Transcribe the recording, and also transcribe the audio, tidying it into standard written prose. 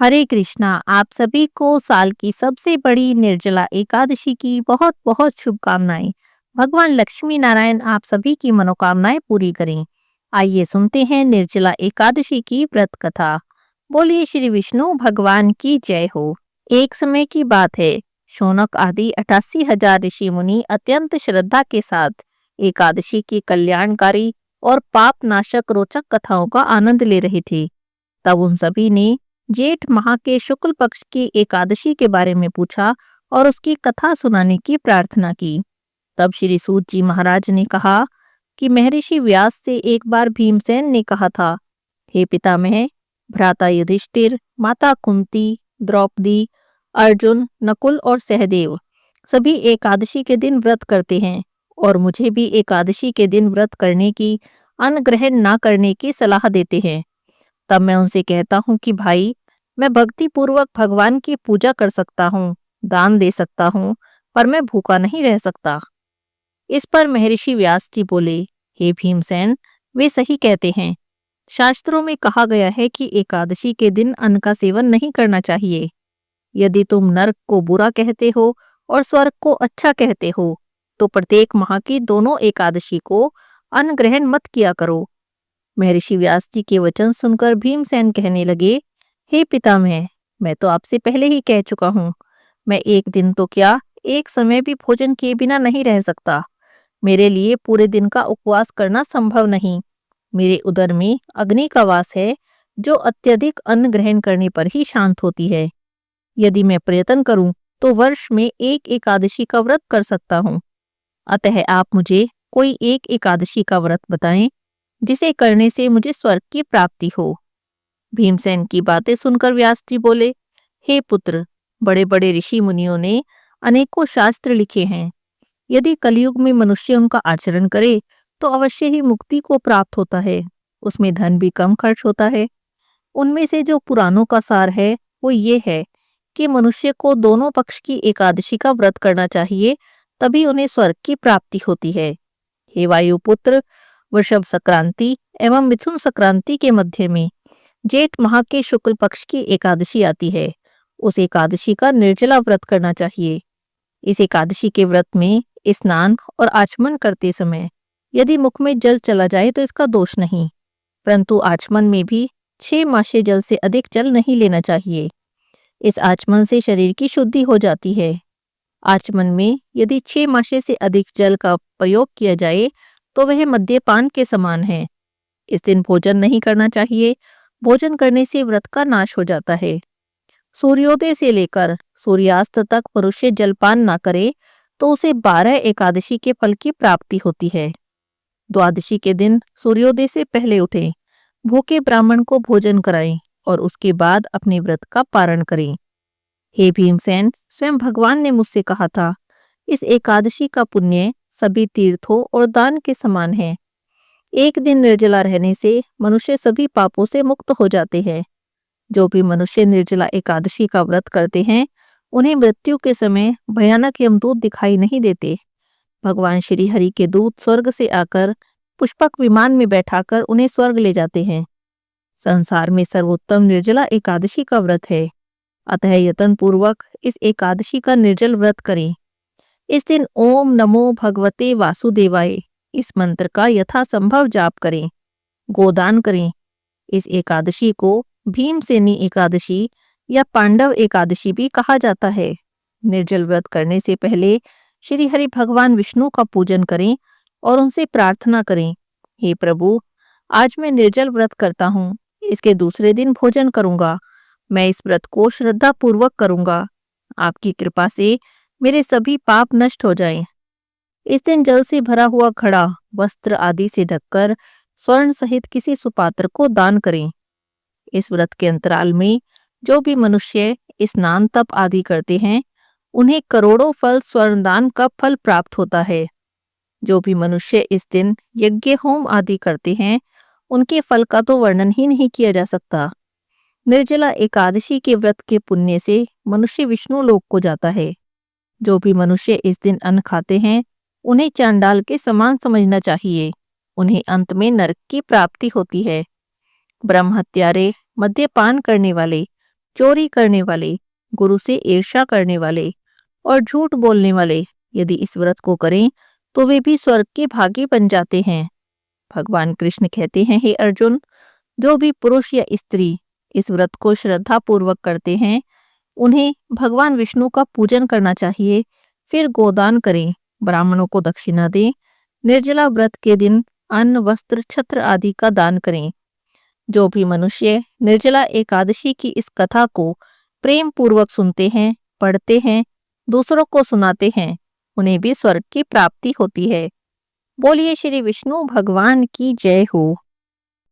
हरे कृष्णा। आप सभी को साल की सबसे बड़ी निर्जला एकादशी की बहुत बहुत शुभकामनाएं। भगवान लक्ष्मी नारायण आप सभी की मनोकामनाएं पूरी करें। आइए सुनते हैं निर्जला एकादशी की व्रत कथा। बोलिए श्री विष्णु भगवान की जय हो। एक समय की बात है, शौनक आदि 88,000 ऋषि मुनि अत्यंत श्रद्धा के साथ एकादशी की कल्याणकारी और पाप नाशक रोचक कथाओं का आनंद ले रहे थे। तब उन सभी ने जेठ माह के शुक्ल पक्ष की एकादशी के बारे में पूछा और उसकी कथा सुनाने की प्रार्थना की। तब श्री सूत जी महाराज ने कहा कि महर्षि व्यास से एक बार भीमसेन ने कहा था, हे पितामह, भ्राता युधिष्ठिर, माता कुंती, द्रौपदी, अर्जुन, नकुल और सहदेव सभी एकादशी के दिन व्रत करते हैं और मुझे भी एकादशी के दिन व्रत करने की, अन्न ग्रहण न करने की सलाह देते हैं। तब मैं उनसे कहता हूँ कि भाई, मैं भक्ति पूर्वक भगवान की पूजा कर सकता हूँ, दान दे सकता हूँ, पर मैं भूखा नहीं रह सकता। इस पर महर्षि व्यास जी बोले, हे भीमसेन, वे सही कहते हैं। शास्त्रों में कहा गया है कि एकादशी के दिन अन्न का सेवन नहीं करना चाहिए। यदि तुम नरक को बुरा कहते हो और स्वर्ग को अच्छा कहते हो, तो प्रत्येक माह की दोनों एकादशी को अन्न ग्रहण मत किया करो। महर्षि व्यास जी के वचन सुनकर भीमसेन कहने लगे, हे पितामह, मैं तो आपसे पहले ही कह चुका हूँ, मैं एक दिन तो क्या, एक समय भी भोजन किए बिना नहीं रह सकता। मेरे लिए पूरे दिन का उपवास करना संभव नहीं। मेरे उदर में अग्नि का वास है, जो अत्यधिक अन्न ग्रहण करने पर ही शांत होती है। यदि मैं प्रयत्न करूं तो वर्ष में एक एकादशी का व्रत कर सकता हूँ। अतः आप मुझे कोई एक एकादशी का व्रत बताएं, जिसे करने से मुझे स्वर्ग की प्राप्ति हो। भीमसेन की बातें सुनकर व्यास जी बोले, हे पुत्र, बड़े बड़े ऋषि मुनियों ने अनेकों शास्त्र लिखे हैं। यदि कलयुग में मनुष्य उनका आचरण करे तो अवश्य ही मुक्ति को प्राप्त होता है। उसमें धन भी कम खर्च होता है। उनमें से जो पुराणों का सार है वो ये है कि मनुष्य को दोनों पक्ष की एकादशी का व्रत करना चाहिए, तभी उन्हें स्वर्ग की प्राप्ति होती है। हे वायुपुत्र, वृषभ संक्रांति एवं मिथुन संक्रांति के मध्य में जेठ माह के शुक्ल पक्ष की एकादशी आती है। उस एकादशी का निर्जला व्रत करना चाहिए। इस एकादशी के व्रत में स्नान और आचमन करते समय यदि मुख में जल चला जाए तो इसका दोष नहीं, परंतु आचमन में भी 6 मासे जल से अधिक जल नहीं लेना चाहिए। इस आचमन से शरीर की शुद्धि हो जाती है। आचमन में यदि 6 मासे से अधिक जल का प्रयोग किया जाए तो वह मद्यपान के समान है। इस दिन भोजन नहीं करना चाहिए। भोजन करने से व्रत का नाश हो जाता है। सूर्योदय से लेकर सूर्यास्त तक मनुष्य जलपान ना करे तो उसे 12 एकादशी के फल की प्राप्ति होती है। द्वादशी के दिन सूर्योदय से पहले उठें, भूखे ब्राह्मण को भोजन कराएं और उसके बाद अपने व्रत का पारण करें। हे भीमसेन, स्वयं भगवान ने मुझसे कहा था, इस एकादशी का पुण्य सभी तीर्थों और दान के समान है। एक दिन निर्जला रहने से मनुष्य सभी पापों से मुक्त हो जाते हैं। जो भी मनुष्य निर्जला एकादशी का व्रत करते हैं, उन्हें मृत्यु के समय भयानक यमदूत दिखाई नहीं देते। भगवान श्री हरि के दूत स्वर्ग से आकर पुष्पक विमान में बैठाकर उन्हें स्वर्ग ले जाते हैं। संसार में सर्वोत्तम निर्जला एकादशी का व्रत है। अतः यत्न पूर्वक इस एकादशी का निर्जल व्रत करें। इस दिन ओम नमो भगवते वासुदेवाय इस मंत्र का यथासंभव जाप करें। गोदान करें। इस एकादशी को भीमसेनी एकादशी या पांडव एकादशी भी कहा जाता है। निर्जल व्रत करने से पहले श्री हरि भगवान विष्णु का पूजन करें और उनसे प्रार्थना करें, हे प्रभु, आज मैं निर्जल व्रत करता हूँ। इसके दूसरे दिन भोजन करूंगा। मैं इस व्रत को श्रद्धा पूर्वक करूंगा। आपकी कृपा से मेरे सभी पाप नष्ट हो जाएं। इस दिन जल से भरा हुआ घड़ा वस्त्र आदि से ढककर स्वर्ण सहित किसी सुपात्र को दान करें। इस व्रत के अंतराल में जो भी मनुष्य स्नान तप आदि करते हैं, उन्हें करोड़ों फल स्वर्णदान का फल प्राप्त होता है। जो भी मनुष्य इस दिन यज्ञ होम आदि करते हैं, उनके फल का तो वर्णन ही नहीं किया जा सकता। निर्जला एकादशी के व्रत के पुण्य से मनुष्य विष्णु लोक को जाता है। जो भी मनुष्य इस दिन अन्न खाते हैं, उन्हें चांडाल के समान समझना चाहिए। उन्हें अंत में नरक की प्राप्ति होती है। ब्रह्म हत्यारे, मद्यपान करने वाले, चोरी करने वाले, गुरु से ईर्ष्या करने वाले और झूठ बोलने वाले यदि इस व्रत को करें तो वे भी स्वर्ग के भागी बन जाते हैं। भगवान कृष्ण कहते हैं, हे अर्जुन, जो भी पुरुष या स्त्री इस व्रत को श्रद्धा पूर्वक करते हैं उन्हें भगवान विष्णु का पूजन करना चाहिए। फिर गोदान करें, ब्राह्मणों को दक्षिणा दें, निर्जला व्रत के दिन अन्न, वस्त्र, छत्र आदि का दान करें। जो भी मनुष्य निर्जला एकादशी की इस कथा को प्रेम पूर्वक सुनते हैं, पढ़ते हैं, दूसरों को सुनाते हैं, उन्हें भी स्वर्ग की प्राप्ति होती है। बोलिए श्री विष्णु भगवान की जय हो।